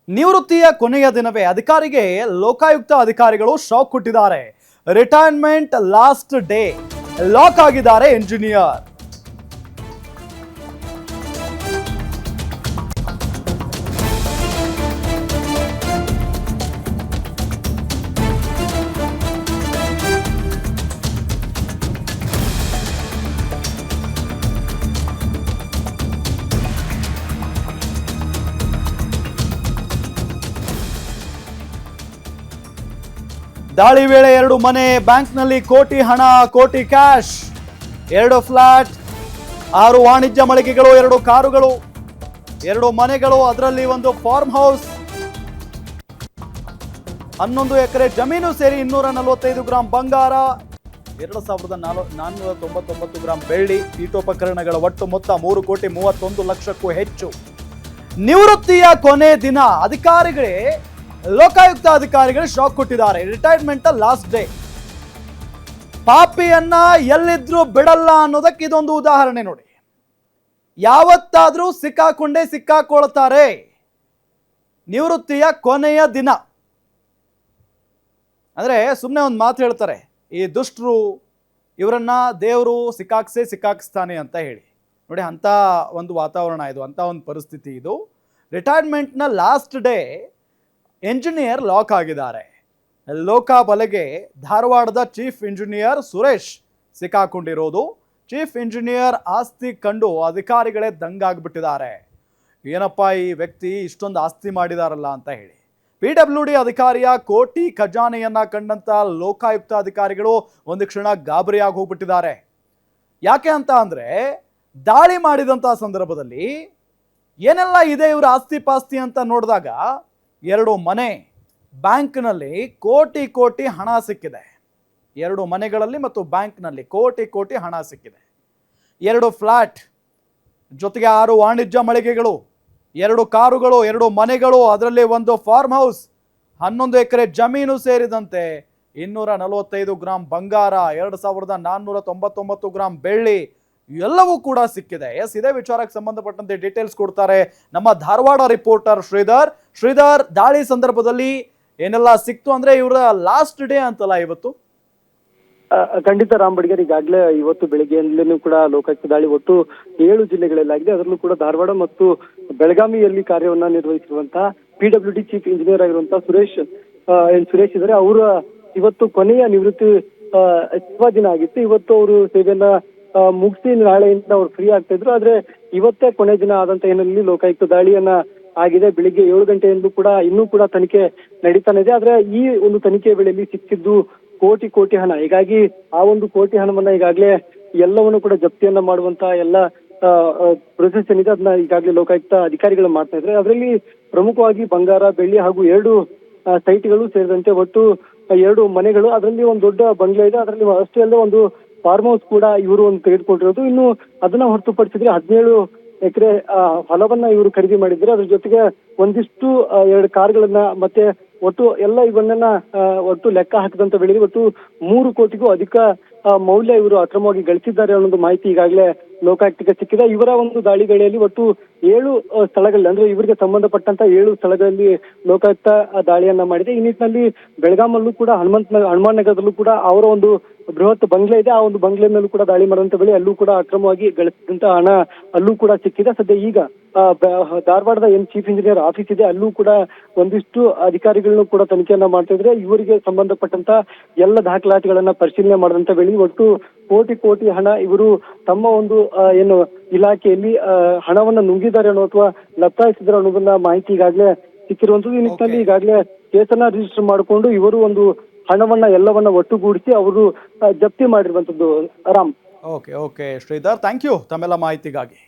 ನಿವೃತ್ತಿಯ ಕೊನೆಯ ದಿನವೇ ಅಧಿಕಾರಿಗೆ ಲೋಕಾಯುಕ್ತ ಅಧಿಕಾರಿಗಳು ಶಾಕ್ ಕೊಟ್ಟಿದ್ದಾರೆ. ರಿಟೈರ್ಮೆಂಟ್ ಲಾಸ್ಟ್ ಡೇ ಲಾಕ್ ಆಗಿದ್ದಾರೆ ಎಂಜಿನಿಯರ್. ದಾಳಿ ವೇಳೆ 2 ಮನೆ, ಬ್ಯಾಂಕ್ನಲ್ಲಿ ಕೋಟಿ ಹಣ, ಕೋಟಿ ಕ್ಯಾಶ್, 2 ಫ್ಲಾಟ್, 6 ವಾಣಿಜ್ಯ ಮಳಿಗೆಗಳು, 2 ಕಾರುಗಳು, 2 ಮನೆಗಳು, ಅದರಲ್ಲಿ ಒಂದು ಫಾರ್ಮ್ ಹೌಸ್, 11 ಎಕರೆ ಜಮೀನು ಸೇರಿ 245 ಗ್ರಾಂ ಬಂಗಾರ, 2499 ಗ್ರಾಂ ಬೆಳ್ಳಿ, ಪೀಠೋಪಕರಣಗಳ ಒಟ್ಟು ಮೊತ್ತ 3,31 ಲಕ್ಷಕ್ಕೂ ಹೆಚ್ಚು. ನಿವೃತ್ತಿಯ ಕೊನೆ ದಿನ ಅಧಿಕಾರಿಗಳೇ ಲೋಕಾಯುಕ್ತ ಅಧಿಕಾರಿಗಳು ಶಾಕ್ ಕೊಟ್ಟಿದ್ದಾರೆ. Retirement last day. ಪಾಪಿಯನ್ನ ಎಲ್ಲಿದ್ರು ಬಿಡಲ್ಲ ಅನ್ನೋದಕ್ಕೆ ಇದೊಂದು ಉದಾಹರಣೆ ನೋಡಿ. ಯಾವತ್ತಾದ್ರೂ ಸಿಕ್ಕಾಕೊಳ್ತಾರೆ. ನಿವೃತ್ತಿಯ ಕೊನೆಯ ದಿನ ಅಂದ್ರೆ ಸುಮ್ಮನೆ ಒಂದು ಮಾತು ಹೇಳ್ತಾರೆ, ಈ ದುಷ್ಟರು ಇವರನ್ನ ದೇವರು ಸಿಕ್ಕಾಕಿಸ್ತಾನೆ ಅಂತ ಹೇಳಿ. ನೋಡಿ, ಅಂತ ಒಂದು ವಾತಾವರಣ ಇದು, ಅಂತ ಒಂದು ಪರಿಸ್ಥಿತಿ ಇದು. ರಿಟೈರ್ಮೆಂಟ್ನ ಲಾಸ್ಟ್ ಡೇ ಎಂಜಿನಿಯರ್ ಲಾಕ್ ಆಗಿದ್ದಾರೆ. ಲೋಕಾಬಲೆಗೆ ಧಾರವಾಡದ ಚೀಫ್ ಇಂಜಿನಿಯರ್ ಸುರೇಶ್ ಸಿಕ್ಕಾಕೊಂಡಿರೋದು. ಚೀಫ್ ಇಂಜಿನಿಯರ್ ಆಸ್ತಿ ಕಂಡು ಅಧಿಕಾರಿಗಳೇ ದಂಗಾಗ್ಬಿಟ್ಟಿದ್ದಾರೆ. ಏನಪ್ಪ ಈ ವ್ಯಕ್ತಿ ಇಷ್ಟೊಂದು ಆಸ್ತಿ ಮಾಡಿದಾರಲ್ಲ ಅಂತ ಹೇಳಿ. PWD ಅಧಿಕಾರಿಯ ಕೋಟಿ ಖಜಾನೆಯನ್ನ ಕಂಡಂತ ಲೋಕಾಯುಕ್ತ ಅಧಿಕಾರಿಗಳು ಒಂದು ಕ್ಷಣ ಗಾಬರಿಯಾಗಿ ಹೋಗ್ಬಿಟ್ಟಿದ್ದಾರೆ. ಯಾಕೆ ಅಂತ ಅಂದ್ರೆ, ದಾಳಿ ಮಾಡಿದಂತಹ ಸಂದರ್ಭದಲ್ಲಿ ಏನೆಲ್ಲ ಇದೆ ಇವರ ಆಸ್ತಿ ಪಾಸ್ತಿ ಅಂತ ನೋಡಿದಾಗ 2 ಮನೆ, ಬ್ಯಾಂಕ್ನಲ್ಲಿ ಕೋಟಿ ಹಣ ಸಿಕ್ಕಿದೆ. 2 ಮನೆಗಳಲ್ಲಿ ಮತ್ತು ಬ್ಯಾಂಕ್ನಲ್ಲಿ ಕೋಟಿ ಹಣ ಸಿಕ್ಕಿದೆ. 2 ಫ್ಲಾಟ್ ಜೊತೆಗೆ 6 ವಾಣಿಜ್ಯ ಮಳಿಗೆಗಳು, 2 ಕಾರುಗಳು, 2 ಮನೆಗಳು, ಅದರಲ್ಲಿ ಒಂದು ಫಾರ್ಮ್ ಹೌಸ್, 11 ಎಕರೆ ಜಮೀನು ಸೇರಿದಂತೆ 245 ಗ್ರಾಂ ಬಂಗಾರ, 2499 ಗ್ರಾಂ ಬೆಳ್ಳಿ ಎಲ್ಲವೂ ಕೂಡ ಸಿಕ್ಕಿದೆ. ಇದೇ ವಿಚಾರಕ್ಕೆ ಸಂಬಂಧಪಟ್ಟಂತೆ ಡೀಟೇಲ್ಸ್ ಕೊಡ್ತಾರೆ ನಮ್ಮ ಧಾರವಾಡ ರಿಪೋರ್ಟರ್ ಶ್ರೀಧರ್. ದಾಳಿ ಸಂದರ್ಭದಲ್ಲಿ ಏನೆಲ್ಲ ಸಿಕ್ತು ಅಂದ್ರೆ, ಇವರ ಲಾಸ್ಟ್ ಡೇ ಅಂತಲ್ಲ ಇವತ್ತು? ಖಂಡಿತ ರಾಮ್ ಬಡಿಗರ್, ಈಗಾಗಲೇ ಇವತ್ತು ಬೆಳಿಗ್ಗೆಯಿಂದಲೂ ಕೂಡ ಲೋಕಾಯುಕ್ತ ದಾಳಿ ಒಟ್ಟು 7 ಜಿಲ್ಲೆಗಳಲ್ಲಾಗಿದೆ. ಅದರಲ್ಲೂ ಕೂಡ ಧಾರವಾಡ ಮತ್ತು ಬೆಳಗಾವಿಯಲ್ಲಿ ಕಾರ್ಯವನ್ನ ನಿರ್ವಹಿಸಿರುವಂತಹ PWD ಚೀಫ್ ಇಂಜಿನಿಯರ್ ಆಗಿರುವಂತಹ ಸುರೇಶ್ ಇದ್ದಾರೆ. ಅವರ ಇವತ್ತು ಕೊನೆಯ ನಿವೃತ್ತಿ ದಿನ ಆಗಿತ್ತು. ಇವತ್ತು ಅವರು ಸೇವೆಯನ್ನ ಮುಗಿಸಿ ನಾಳೆಯಿಂದ ಅವ್ರು ಫ್ರೀ ಆಗ್ತಾ ಇದ್ರು. ಆದ್ರೆ ಇವತ್ತೇ ಕೊನೆ ದಿನ ಆದಂತ ಏನಲ್ಲಿ ಲೋಕಾಯುಕ್ತ ದಾಳಿಯನ್ನ ಆಗಿದೆ. ಬೆಳಿಗ್ಗೆ 7 ಗಂಟೆಯಿಂದಲೂ ಕೂಡ ಇನ್ನೂ ಕೂಡ ತನಿಖೆ ನಡೀತಾನೆ ಇದೆ. ಆದ್ರೆ ಈ ಒಂದು ತನಿಖೆ ವೇಳೆಯಲ್ಲಿ ಸಿಕ್ಕಿದ್ದು ಕೋಟಿ ಹಣ. ಹೀಗಾಗಿ ಆ ಒಂದು ಕೋಟಿ ಹಣವನ್ನ ಈಗಾಗಲೇ ಎಲ್ಲವನ್ನು ಕೂಡ ಜಪ್ತಿಯನ್ನ ಮಾಡುವಂತ ಎಲ್ಲ ಪ್ರೊಸೆಸ್ ಏನಿದೆ ಅದನ್ನ ಈಗಾಗಲೇ ಲೋಕಾಯುಕ್ತ ಅಧಿಕಾರಿಗಳು ಮಾಡ್ತಾ ಇದ್ದಾರೆ. ಅದರಲ್ಲಿ ಪ್ರಮುಖವಾಗಿ ಬಂಗಾರ, ಬೆಳ್ಳಿ ಹಾಗೂ 2 ಸೈಟ್ಗಳು ಸೇರಿದಂತೆ ಒಟ್ಟು 2 ಮನೆಗಳು, ಅದರಲ್ಲಿ ಒಂದು ದೊಡ್ಡ ಬಂಗ್ಲೆ ಇದೆ. ಅದರಲ್ಲಿ ಅಷ್ಟೇ ಅಲ್ಲದೆ ಒಂದು ಫಾರ್ಮ್ ಹೌಸ್ ಕೂಡ ಇವರು ಒಂದು ತೆಗೆದುಕೊಂಡಿರೋದು. ಇನ್ನು ಅದನ್ನ ಹೊರತುಪಡಿಸಿದ್ರೆ 17 ಎಕರೆ ಹೊಲವನ್ನ ಇವರು ಖರೀದಿ ಮಾಡಿದ್ರೆ. ಅದ್ರ ಜೊತೆಗೆ ಒಂದಿಷ್ಟು 2 ಕಾರ್ಗಳನ್ನ ಮತ್ತೆ ಒಟ್ಟು ಎಲ್ಲ ಇವನ್ನ ಒಟ್ಟು ಲೆಕ್ಕ ಹಾಕಿದಂತ ವೇಳೆಗೆ ಒಟ್ಟು 3 ಕೋಟಿಗೂ ಅಧಿಕ ಮೌಲ್ಯ ಇವರು ಅಕ್ರಮವಾಗಿ ಗಳಿಸಿದ್ದಾರೆ ಅನ್ನೋದು ಮಾಹಿತಿ ಈಗಾಗಲೇ ಲೋಕಾಯುಕ್ತಕ್ಕೆ ಸಿಕ್ಕಿದೆ. ಇವರ ಒಂದು ದಾಳಿ ವೇಳೆಯಲ್ಲಿ ಒಟ್ಟು 7 ಸ್ಥಳಗಳಲ್ಲಿ, ಅಂದ್ರೆ ಇವರಿಗೆ ಸಂಬಂಧಪಟ್ಟಂತ 7 ಸ್ಥಳಗಳಲ್ಲಿ ಲೋಕಾಯುಕ್ತ ದಾಳಿಯನ್ನ ಮಾಡಿದೆ. ಈ ನಿಟ್ಟಿನಲ್ಲಿ ಬೆಳಗಾಮಲ್ಲೂ ಕೂಡ ಹನುಮಾನ್ ನಗರದಲ್ಲೂ ಕೂಡ ಅವರ ಒಂದು ಬೃಹತ್ ಬಂಗ್ಲೆ ಇದೆ. ಆ ಒಂದು ಬಂಗ್ಲೆ ಮೇಲೂ ಕೂಡ ದಾಳಿ ಮಾಡುವಂತ ವೇಳೆ ಅಲ್ಲೂ ಕೂಡ ಅಕ್ರಮವಾಗಿ ಗಳಿಸಿದಂತ ಹಣ ಅಲ್ಲೂ ಕೂಡ ಸಿಕ್ಕಿದೆ. ಸದ್ಯ ಈಗ ಧಾರವಾಡದ ಚೀಫ್ ಇಂಜಿನಿಯರ್ ಆಫೀಸ್ ಇದೆ, ಅಲ್ಲೂ ಕೂಡ ಒಂದಿಷ್ಟು ಅಧಿಕಾರಿಗಳನ್ನು ಕೂಡ ತನಿಖೆಯನ್ನ ಮಾಡ್ತಾ ಇದ್ರೆ. ಇವರಿಗೆ ಸಂಬಂಧಪಟ್ಟಂತ ಎಲ್ಲ ದಾಖಲಾತಿಗಳನ್ನ ಪರಿಶೀಲನೆ ಮಾಡಿದಂತ ವೇಳೆ ಒಟ್ಟು ಕೋಟಿ ಹಣ ಇವರು ತಮ್ಮ ಒಂದು ಏನು ಇಲಾಖೆಯಲ್ಲಿ ಹಣವನ್ನ ನುಂಗಿದ್ದಾರೆ ಅನ್ನೋ ಅಥವಾ ಲಪ್ತಾಯಿಸಿದ್ದಾರೆ ಅನ್ನೋದನ್ನ ಮಾಹಿತಿ ಈಗಾಗಲೇ ಸಿಕ್ಕಿರುವಂತದ್ದು. ಈ ನಿಟ್ಟಿನಲ್ಲಿ ಈಗಾಗಲೇ ಕೇಸನ್ನ ರಿಜಿಸ್ಟರ್ ಮಾಡಿಕೊಂಡು ಇವರು ಒಂದು ಹಣವನ್ನ ಎಲ್ಲವನ್ನ ಒಟ್ಟುಗೂಡಿಸಿ ಅವರು ಜಪ್ತಿ ಮಾಡಿರುವಂತದ್ದು. Ram. Okay Shridhar, thank you ತಮ್ಮೆಲ್ಲ ಮಾಹಿತಿಗಾಗಿ.